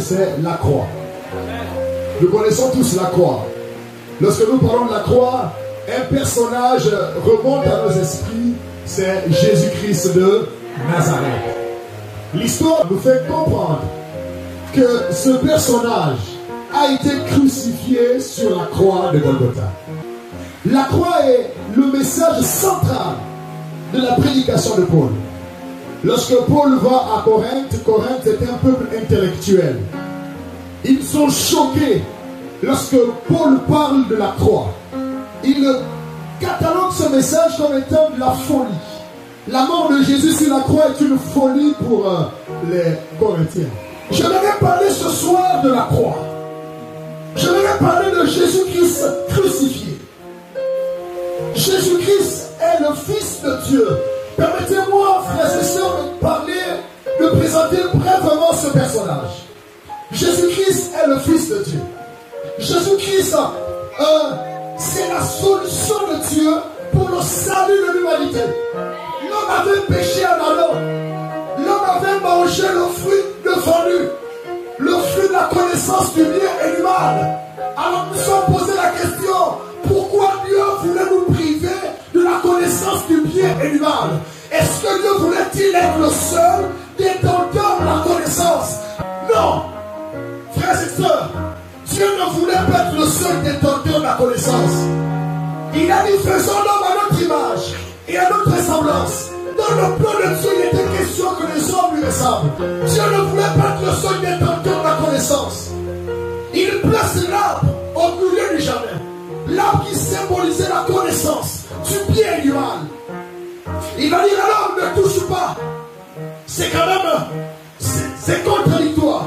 c'est la croix. Nous connaissons tous la croix. Lorsque nous parlons de la croix, un personnage remonte à nos esprits, c'est Jésus-Christ de Nazareth. L'histoire nous fait comprendre que ce personnage a été crucifié sur la croix de Golgotha. La croix est le message central de la prédication de Paul. Lorsque Paul va à Corinthe, Corinthe est un peuple intellectuel. Ils sont choqués lorsque Paul parle de la croix. Il catalogue ce message comme étant de la folie. La mort de Jésus sur la croix est une folie pour les Corinthiens. Je vais parler ce soir de la croix. Je vais parler de Jésus-Christ crucifié. Jésus-Christ est le Fils de Dieu. Permettez-moi, frères et sœurs, de présenter brièvement ce personnage. Jésus-Christ est le Fils de Dieu. Jésus-Christ, c'est la solution de Dieu pour le salut de l'humanité. L'homme avait péché en Adam. L'homme avait mangé le fruit défendu, le fruit de la connaissance du bien et du mal. Alors nous nous sommes posé la question, pourquoi Dieu voulait nous priver de la connaissance du bien et du mal? Est-ce que Dieu voulait-il être le seul détenteur de la connaissance? Non. Frères et sœurs, Dieu ne voulait pas être le seul détenteur de la connaissance. Il a dit, faisons l'homme à notre image et à notre ressemblance. Dans le plan de Dieu, il était question que les hommes lui ressemblent. Dieu ne voulait pas être le seul détenteur de la connaissance. Il place l'arbre au milieu du jardin. L'arbre qui symbolisait la connaissance du bien et du mal. Il va dire à l'homme, ne touche pas. C'est quand même, c'est contradictoire.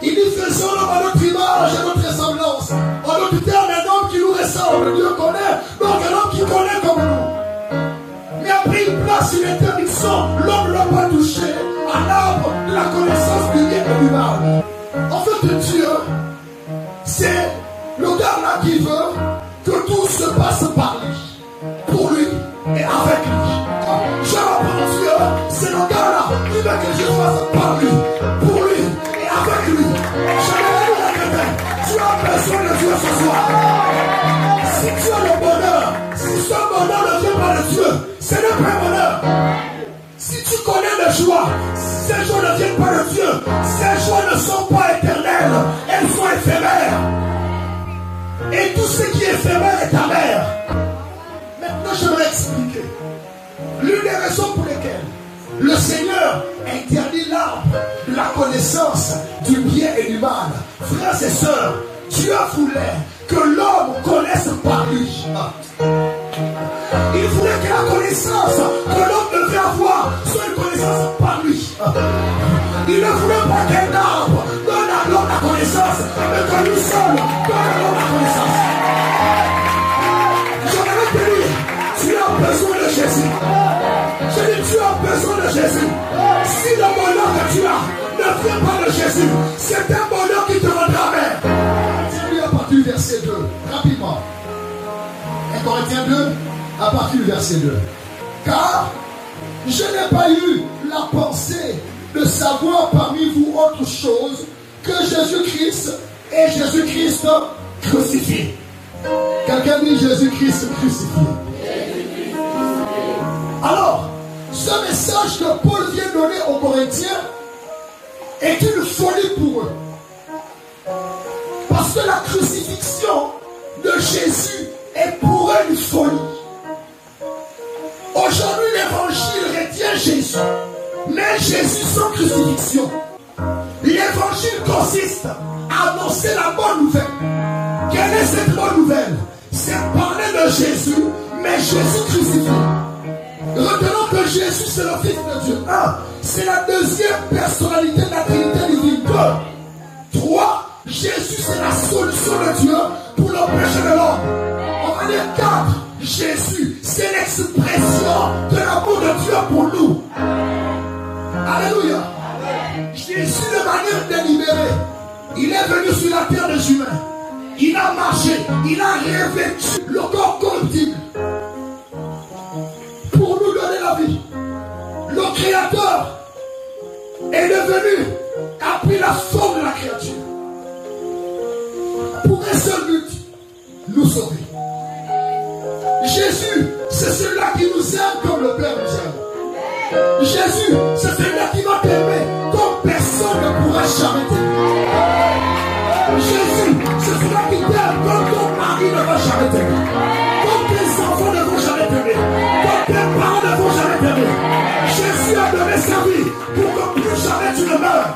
Il dit, faisons l'homme à notre image et à notre ressemblance. En d'autres termes, un homme qui nous ressemble, Dieu connaît, donc un homme qui connaît comme nous. Mais après, il place une interdiction. L'homme ne doit pas toucher à l'arbre de la connaissance du bien et du mal. En fait, Dieu, c'est le gars là qui veut que tout se passe par lui, pour lui et avec lui. Je reprends Dieu, c'est le gars là qui veut que je fasse par lui, pour lui et avec lui. Je vais dire à quelqu'un, tu as besoin de Dieu ce soir. Si tu as le bonheur, si ce bonheur ne vient pas de Dieu, ce n'est pas un bonheur. Si tu connais les joies, ces joies ne viennent pas de Dieu. Ces joies ne sont pas éternelles, elles sont éphémères. Et tout ce qui est éphémère est amer. Maintenant, je vais expliquer l'une des raisons pour lesquelles le Seigneur interdit l'arbre de la connaissance du bien et du mal. Frères et sœurs, Dieu voulait que l'homme connaisse par lui. Il voulait que la connaissance que l'homme devait avoir soit une connaissance par lui. Il ne voulait pas qu'un arbre donne à l'homme la connaissance, mais que lui seul donne à l'homme la connaissance. Je vais te dire, tu as besoin de Jésus. Je dis, tu as besoin de Jésus. Si le bonheur que tu as ne vient pas de Jésus, c'est un bonheur qui te rendra amer. Dis-lui à partir du verset 2, rapidement. 1 Corinthiens 2, à partir du verset 2. Car je n'ai pas eu la pensée de savoir parmi vous autre chose que Jésus-Christ et Jésus-Christ crucifié. Quelqu'un dit Jésus-Christ crucifié. Alors, ce message que Paul vient donner aux Corinthiens est une folie pour eux. Parce que la crucifixion de Jésus est pour eux une folie. Aujourd'hui, l'évangile retient Jésus, mais Jésus sans crucifixion. L'évangile consiste à annoncer la bonne nouvelle. Quelle est cette bonne nouvelle? C'est parler de Jésus, mais Jésus crucifié. Retenons que Jésus c'est le Fils de Dieu. 1. C'est la deuxième personnalité de la Trinité divine. 2. 3. Jésus c'est la solution de Dieu pour le péché de l'homme. On va dire 4. Jésus c'est l'expression de l'amour de Dieu pour nous. Alléluia. Jésus de manière délibérée, il est venu sur la terre des humains. Il a marché, il a revêtu le corps corruptible pour nous donner la vie. Le Créateur est devenu, a pris la la forme de la créature. Pour un seul but, nous sauver. Jésus, c'est celui-là qui nous aime comme le Père nous aime. Jésus, c'est celui-là qui va t'aimer comme personne ne pourra jamais t'aimer. Jésus, c'est celui-là qui t'aime comme ton mari ne va jamais t'aimer. Comme tes enfants ne vont jamais t'aimer. Comme tes parents ne vont jamais t'aimer. Jésus a donné sa vie pour que plus jamais tu ne meurs.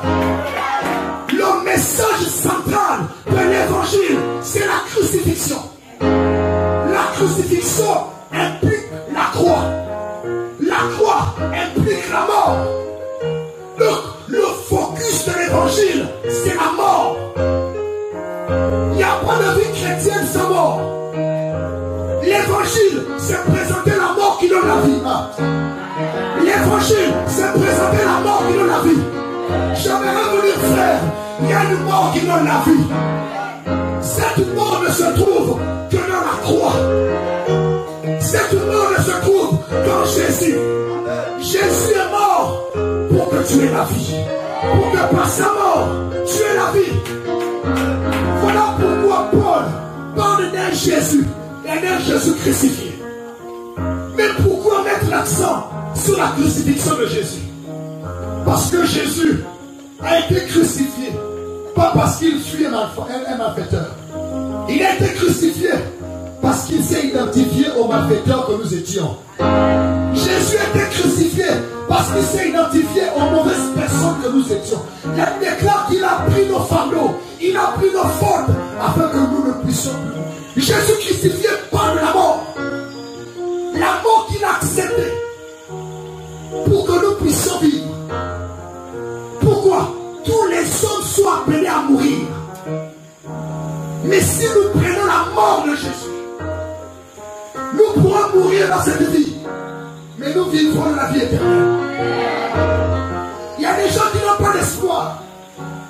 Le message central de l'évangile, c'est la crucifixion. La crucifixion implique la croix. La croix implique la mort. Donc, le focus de l'évangile, c'est la mort. Il n'y a pas de vie chrétienne sans mort. L'évangile, c'est présenter la mort qui donne la vie. L'évangile, c'est présenter la mort qui donne la vie. J'aimerais vous dire, frère, il y a une mort qui donne la vie. Cette mort ne se trouve que dans la croix. Cette mort ne se trouve qu'en Jésus. Jésus est mort pour que tu aies la vie. Pour que par sa mort, tu aies la vie. Voilà pourquoi Paul parle d'un Jésus et d'un Jésus crucifié. Mais pourquoi mettre l'accent sur la crucifixion de Jésus? Parce que Jésus a été crucifié, pas parce qu'il fut un malfaiteur. Il a été crucifié parce qu'il s'est identifié aux malfaiteurs que nous étions. Jésus a été crucifié parce qu'il s'est identifié aux mauvaises personnes que nous étions. Il déclare qu'il a pris nos fardeaux, il a pris nos fautes, afin que nous ne puissions plus. Jésus crucifié parle de la mort. La mort qu'il a acceptée pour que nous puissions vivre. Pourquoi? Tous les hommes sont appelés à mourir. Mais si nous prenons la mort de Jésus, nous pourrons mourir dans cette vie, mais nous vivrons la vie éternelle. Il y a des gens qui n'ont pas d'espoir.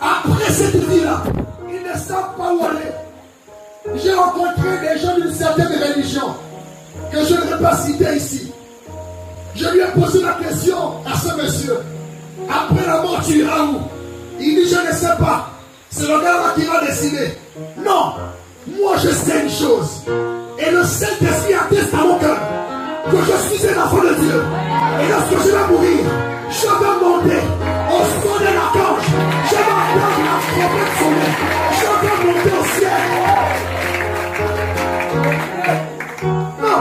Après cette vie-là, ils ne savent pas où aller. J'ai rencontré des gens d'une certaine religion que je ne vais pas citer ici. Je lui ai posé la question à ce monsieur. Après la mort, tu iras où? Il dit, je ne sais pas. C'est le gars-là qui va décider. Non, moi je sais une chose. Et le Saint-Esprit atteste à mon cœur que je suis un enfant de Dieu. Et lorsque je vais mourir, je vais monter au son de l'archange. Je vais entendre la trompette sonner. Je vais monter au ciel. Non,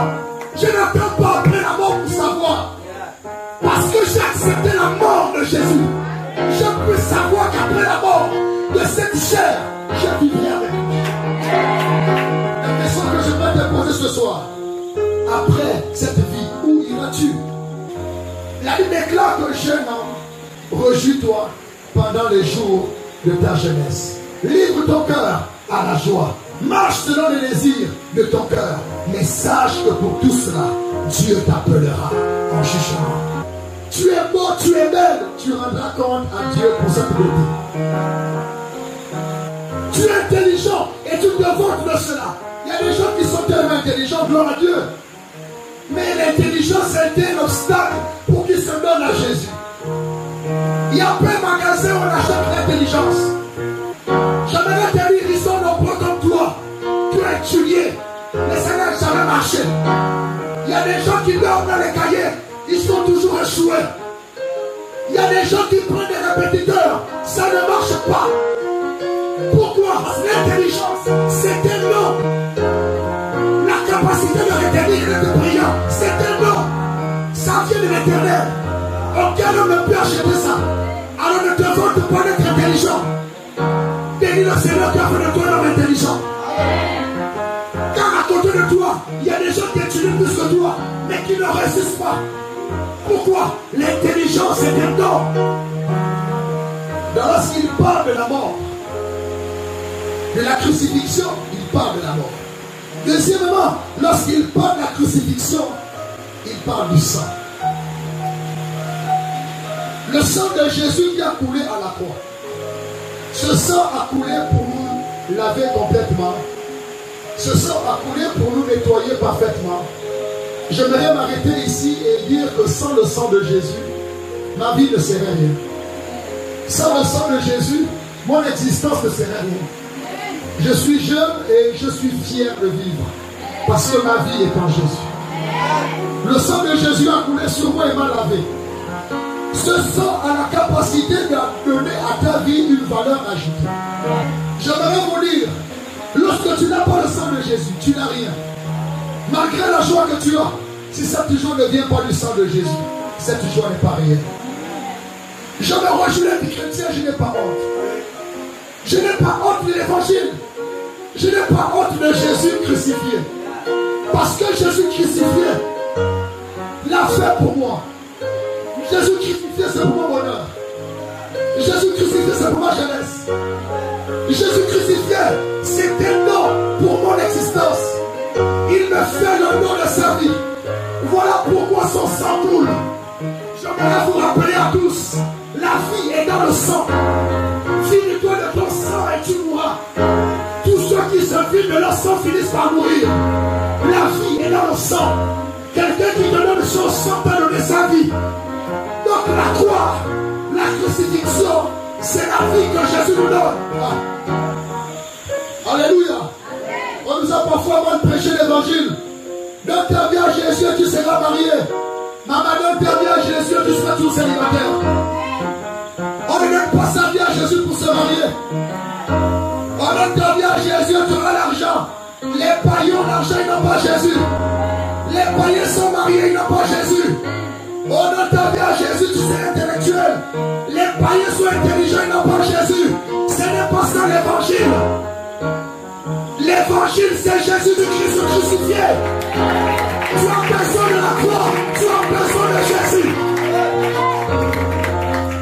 je n'attends pas après la mort pour savoir. Parce que j'ai accepté la mort de Jésus. Je peux savoir qu'après la mort de cette chair, je vivrai avec lui. La question que je vais te poser ce soir, après cette vie, où iras-tu? La Bible déclare que jeune homme, rejouis-toi pendant les jours de ta jeunesse. Livre ton cœur à la joie. Marche selon les désirs de ton cœur. Mais sache que pour tout cela, Dieu t'appellera en jugement. Tu es beau, tu es belle, tu rendras compte à Dieu pour cette beauté. Tu es intelligent et tu te vantes de cela. Il y a des gens qui sont tellement intelligents, gloire à Dieu. Mais l'intelligence a été un obstacle pour qu'ils se donnent à Jésus. Il y a plein de magasins où on achète l'intelligence. J'aimerais te dire, ils sont nombreux comme toi. Tu es étudié, mais ça n'a jamais marché. Il y a des gens qui dorment dans les cahiers. Ils sont toujours échoués. Il y a des gens qui prennent des répétiteurs. Ça ne marche pas. Pourquoi? Parce que l'intelligence, c'est un nom. La capacité de retenir et de brillant, c'est un nom. Ça vient de l'éternel. Aucun homme ne peut acheter ça. Alors ne te vante pas d'être intelligent. Bénis le Seigneur qui a fait de toi un homme intelligent. Car à côté de toi, il y a des gens qui étudient plus que toi, mais qui ne réussissent pas. Pourquoi? L'intelligence est un don. Lorsqu'il parle de la mort, de la crucifixion, il parle de la mort. Deuxièmement, lorsqu'il parle de la crucifixion, il parle du sang. Le sang de Jésus qui a coulé à la croix. Ce sang a coulé pour nous laver complètement. Ce sang a coulé pour nous nettoyer parfaitement. J'aimerais m'arrêter ici et dire que sans le sang de Jésus, ma vie ne serait rien. Sans le sang de Jésus, mon existence ne serait rien. Je suis jeune et je suis fier de vivre parce que ma vie est en Jésus. Le sang de Jésus a coulé sur moi et m'a lavé. Ce sang a la capacité de donner à ta vie une valeur ajoutée. J'aimerais vous dire, lorsque tu n'as pas le sang de Jésus, tu n'as rien. Malgré la joie que tu as, si cette joie ne vient pas du sang de Jésus, cette joie n'est pas réelle. Je me réjouis d'être chrétien, je n'ai pas honte. Je n'ai pas honte de l'évangile. Je n'ai pas honte de Jésus crucifié. Parce que Jésus crucifié l'a fait pour moi. Jésus crucifié, c'est pour mon bonheur. Jésus crucifié, c'est pour ma jeunesse. Jésus crucifié, c'est un don pour mon existence. Il me fait le don de sa vie. Voilà pourquoi son sang coule. J'aimerais vous rappeler à tous, la vie est dans le sang. Finis-toi de ton sang et tu mourras. Tous ceux qui se filent de leur sang finissent par mourir. La vie est dans le sang. Quelqu'un qui te donne son sang peut donner sa vie. Donc la croix, la crucifixion, c'est la vie que Jésus nous donne. Alléluia. On nous a parfois mal prêché l'évangile. Donne ta vie à Jésus et tu seras marié. Maman, donne ta vie à Jésus et tu seras toujours célibataire. On ne donne pas sa vie à Jésus pour se marier. On donne ta vie à Jésus et tu auras l'argent. Les païens ont l'argent, ils n'ont pas Jésus. Les païens sont mariés, ils n'ont pas Jésus. On donne ta vie à Jésus, tu seras intellectuel. Les païens sont intelligents, ils n'ont pas Jésus. Ce n'est pas ça l'évangile. L'évangile, c'est Jésus-Christ crucifié. Tu as besoin de la croix, tu as besoin de Jésus.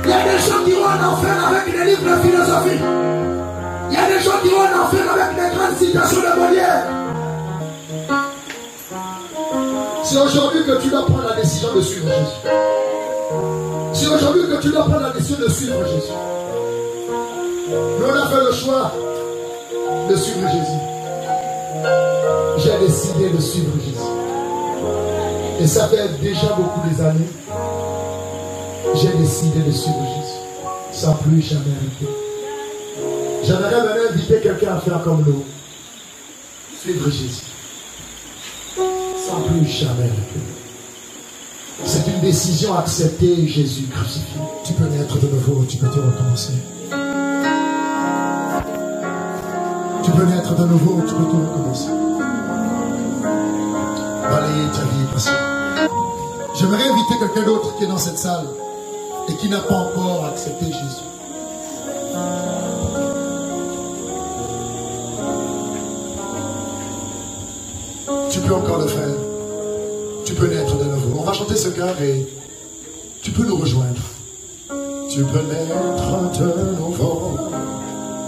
Il y a des gens qui vont en enfer avec des livres de philosophie. Il y a des gens qui vont en enfer avec des grandes citations de Molière. C'est aujourd'hui que tu dois prendre la décision de suivre Jésus. C'est aujourd'hui que tu dois prendre la décision de suivre Jésus. Nous on a fait le choix de suivre Jésus. J'ai décidé de suivre Jésus. Et ça fait déjà beaucoup d'années. J'ai décidé de suivre Jésus. Sans plus jamais arrêter. J'aimerais maintenant inviter quelqu'un à faire comme nous. Suivre Jésus. Sans plus jamais arrêter. C'est une décision acceptée, Jésus crucifié. Tu peux naître de nouveau, tu peux te recommencer. Tu peux naître de nouveau, tu peux tout recommencer. Balayer ta vie passée. J'aimerais inviter quelqu'un d'autre qui est dans cette salle et qui n'a pas encore accepté Jésus. Tu peux encore le faire. Tu peux naître de nouveau. On va chanter ce chœur et tu peux nous rejoindre. Tu peux naître de nouveau.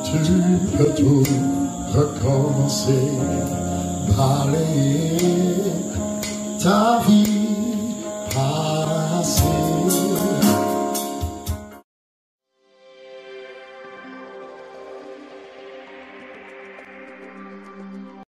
Tu peux tout recommencer. Balayer ta vie